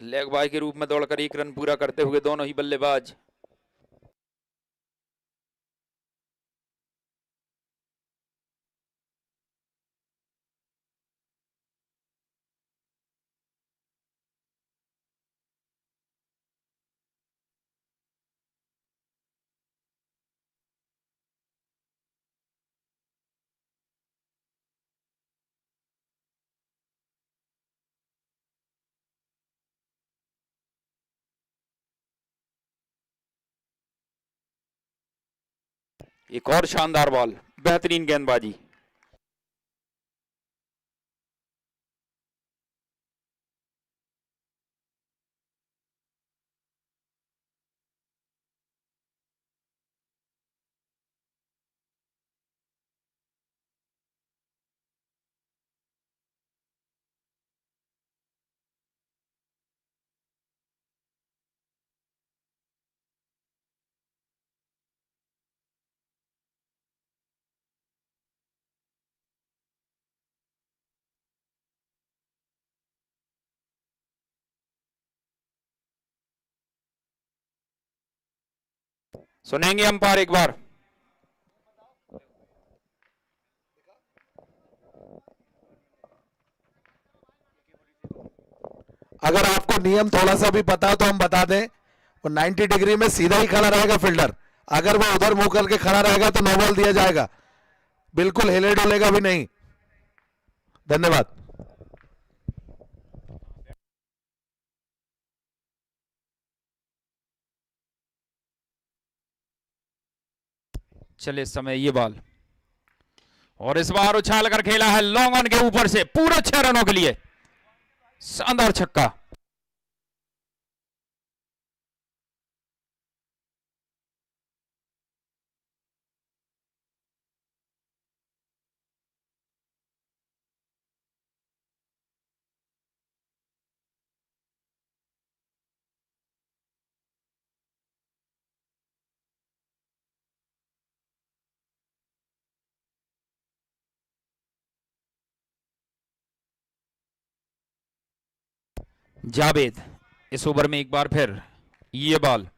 लेग बाय के रूप में दौड़कर 1 रन पूरा करते हुए दोनों ही बल्लेबाज। एक और शानदार बॉल, बेहतरीन गेंदबाजी। सुनेंगे अंपायर एक बार। अगर आपको नियम थोड़ा सा भी पता हो तो हम बता दें, वो 90 डिग्री में सीधा ही खड़ा रहेगा फील्डर। अगर वो उधर मुंह करके खड़ा रहेगा तो नो बॉल दिया जाएगा, बिल्कुल हिले डुलेगा भी नहीं। धन्यवाद। चले इस समय ये बॉल, और इस बार उछाल कर खेला है लॉन्ग ऑन के ऊपर से पूरे 6 रनों के लिए। शानदार छक्का। जावेद इस ओवर में एक बार फिर ये बॉल,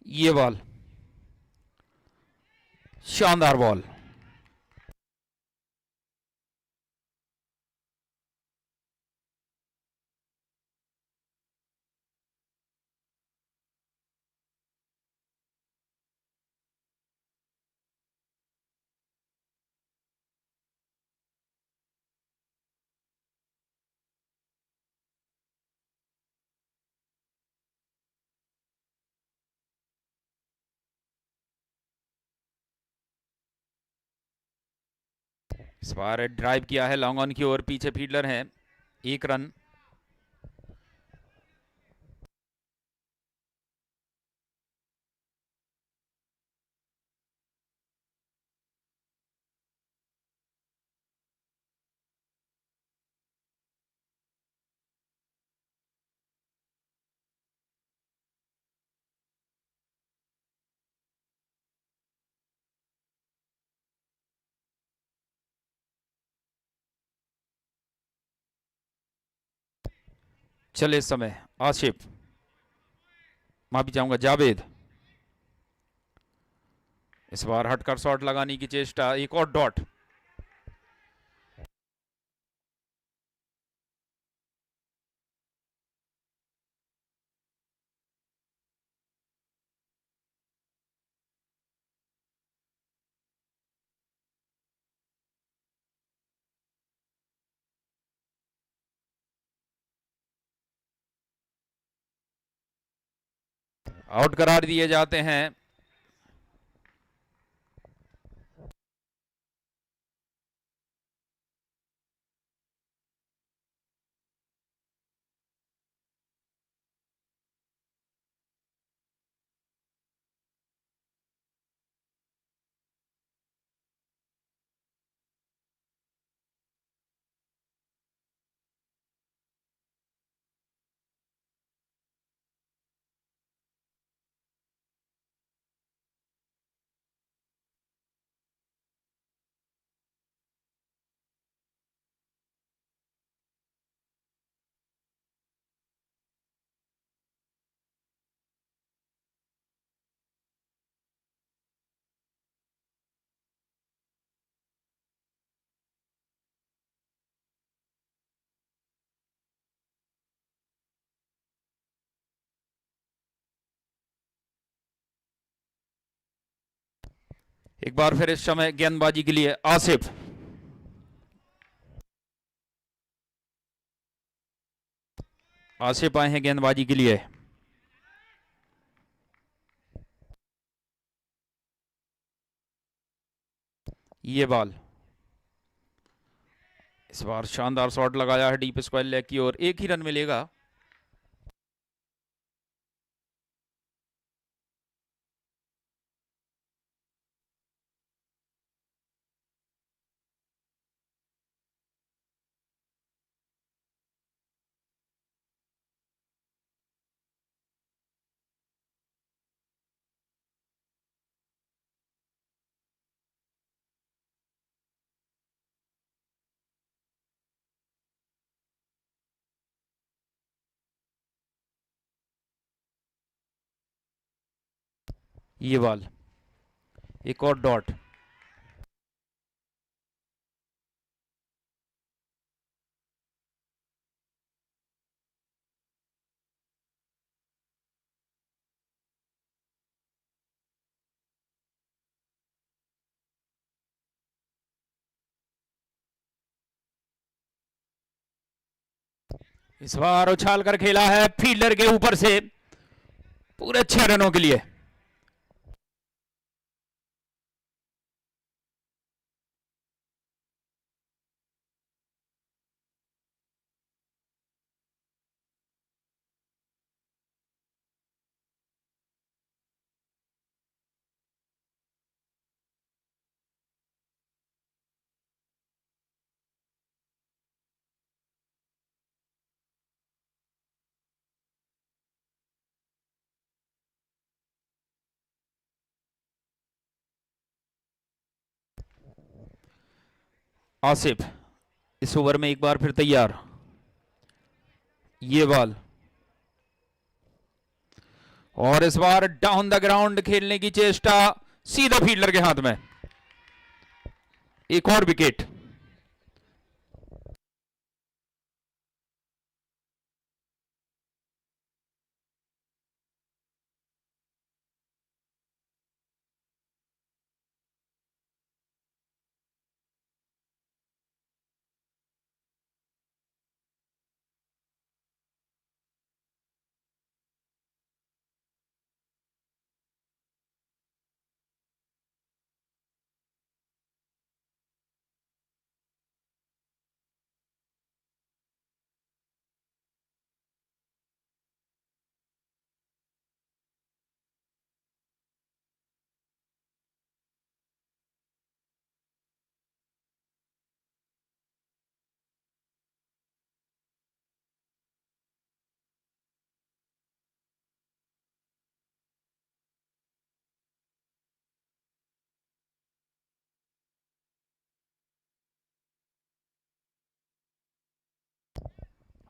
ये बॉल, शानदार बॉल। इस बार ड्राइव किया है लॉन्ग ऑन की ओर, पीछे फील्डर हैं। 1 रन। चले इस समय आसिफ, माफी चाहूंगा जावेद, इस बार हटकर शॉट लगाने की चेष्टा। एक और डॉट। आउट करार दिए जाते हैं। एक बार फिर इस समय गेंदबाजी के लिए आसिफ। आसिफ आए हैं गेंदबाजी के लिए। ये बॉल, इस बार शानदार शॉट लगाया है डीप स्क्वायर लेग की ओर, एक ही रन मिलेगा। ये बॉल, एक और डॉट। इस बार उछाल कर खेला है फील्डर के ऊपर से पूरे 6 रनों के लिए। आसिफ इस ओवर में एक बार फिर तैयार। ये बॉल, और इस बार डाउन द ग्राउंड खेलने की चेष्टा, सीधा फील्डर के हाथ में, एक और विकेट।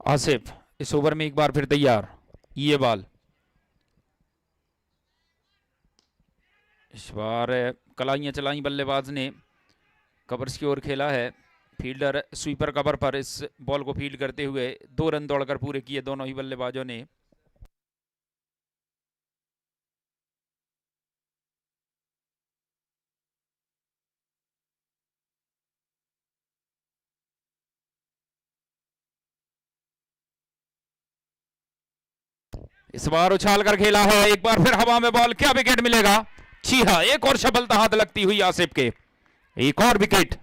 आसिफ इस ओवर में एक बार फिर तैयार। ये बॉल, इस बार कलाइयां चलाई बल्लेबाज ने, कवर्स की ओर खेला है। फील्डर स्वीपर कवर पर इस बॉल को फील्ड करते हुए 2 रन दौड़कर पूरे किए दोनों ही बल्लेबाजों ने। इस बार उछाल कर खेला है, एक बार फिर हवा में बॉल, क्या विकेट मिलेगा? जी हाँ, एक और सफलता हाथ लगती हुई आसिफ के, एक और विकेट।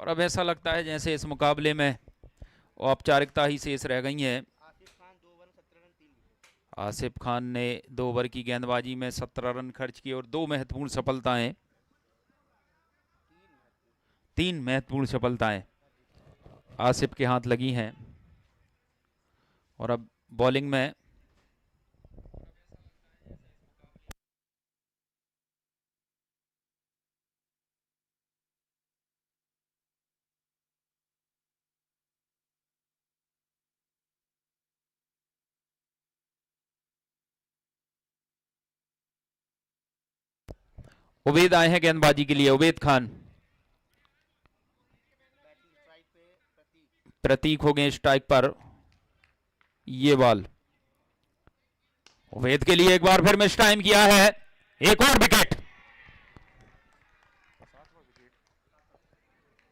और अब ऐसा लगता है जैसे इस मुकाबले में औपचारिकता ही शेष रह गई है। आसिफ खान ने 2 ओवर की गेंदबाजी में 17 रन खर्च किए और 2 महत्वपूर्ण सफलताएं, 3 महत्वपूर्ण सफलताएं आसिफ के हाथ लगी हैं। और अब बॉलिंग में उबेद आए हैं गेंदबाजी के लिए। उबेद खान, प्रतीक हो गए स्ट्राइक पर। ये बॉल उबेद के लिए एक बार फिर मिस टाइम किया है। एक और विकेट।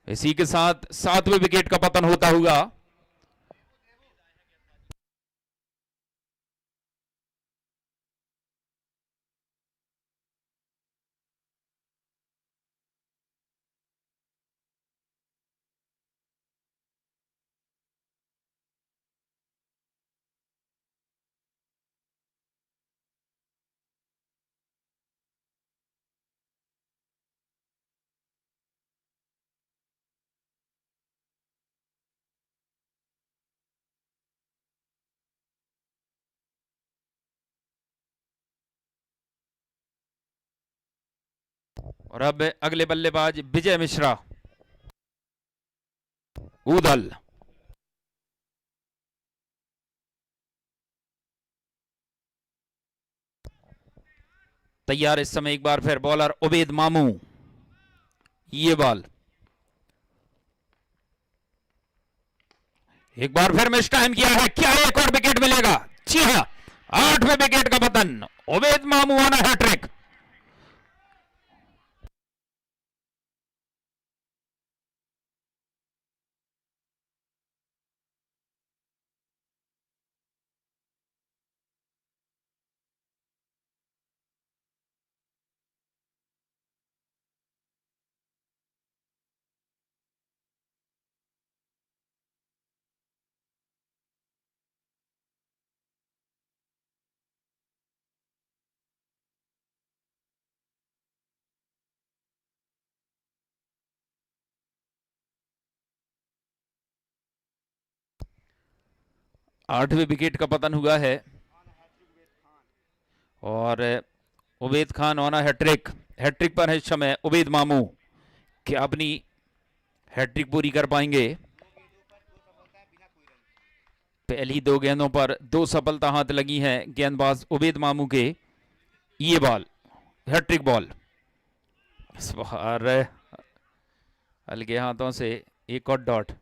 इसी के साथ 7वें विकेट का पतन होता हुआ। और अब अगले बल्लेबाज विजय मिश्रा, ऊदल। तैयार इस समय एक बार फिर बॉलर उबेद मामू। ये बॉल एक बार फिर मिस टाइम किया है। क्या एक और विकेट मिलेगा? जी हां, 8वें विकेट का पतन। उबेद मामू ऑन हैट्रिक। आठवें विकेट का पतन हुआ है और Ubed Khan on hat trick. Hat trick पर है इस समय उबेद मामू। क्या अपनी हैट्रिक पूरी कर पाएंगे? पहली 2 गेंदों पर 2 सफलता हाथ लगी हैं गेंदबाज उबेद मामू के। ये बॉल हैट्रिक बॉल। इस बार हल्के हाथों से एक और डॉट।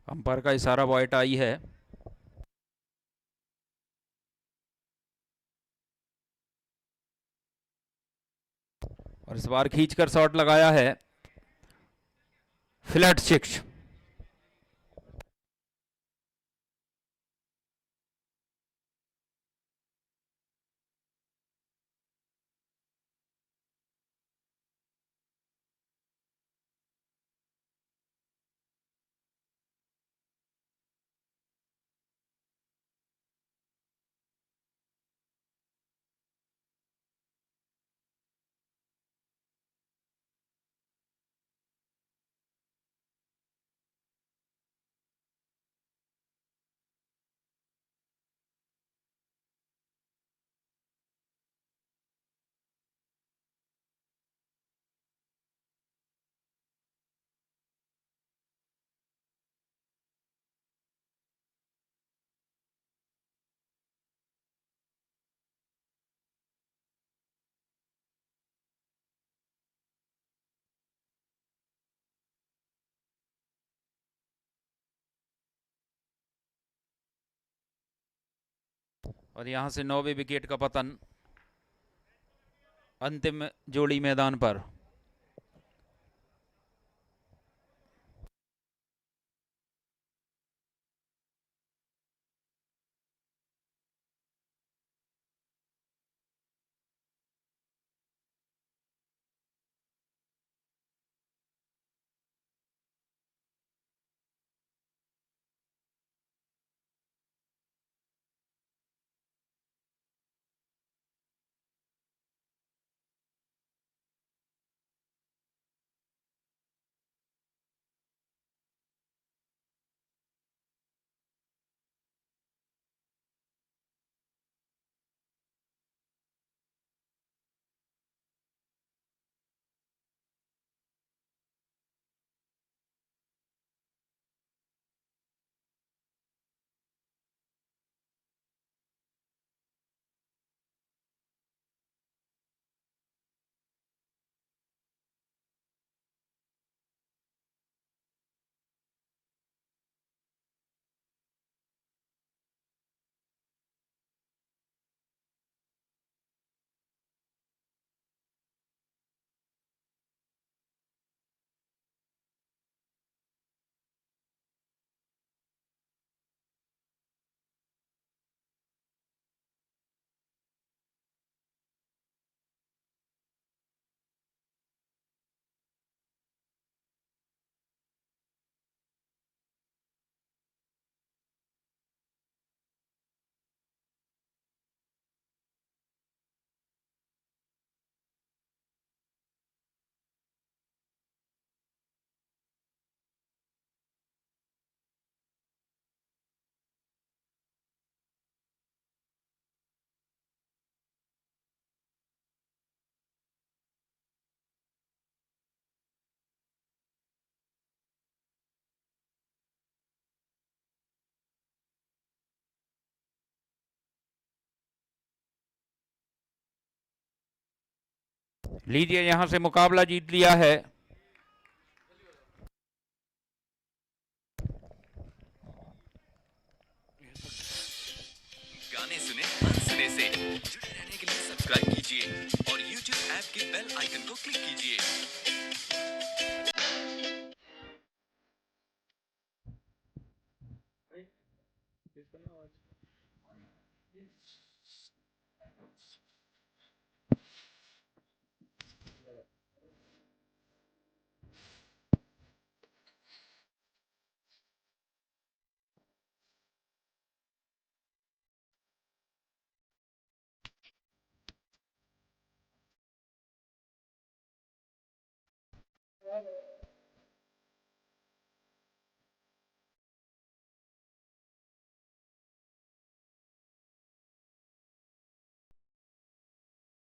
अंपायर का इशारा बॉय आई है। और इस बार खींचकर शॉट लगाया है, फ्लैट 6। और यहां से 9वें विकेट का पतन अंतिम जोड़ी मैदान पर। लीजिए, यहां से मुकाबला जीत लिया है गाने सुने अनसुने से। जुड़े रहने के लिए सब्सक्राइब कीजिए और YouTube ऐप के बेल आइकन को क्लिक कीजिए।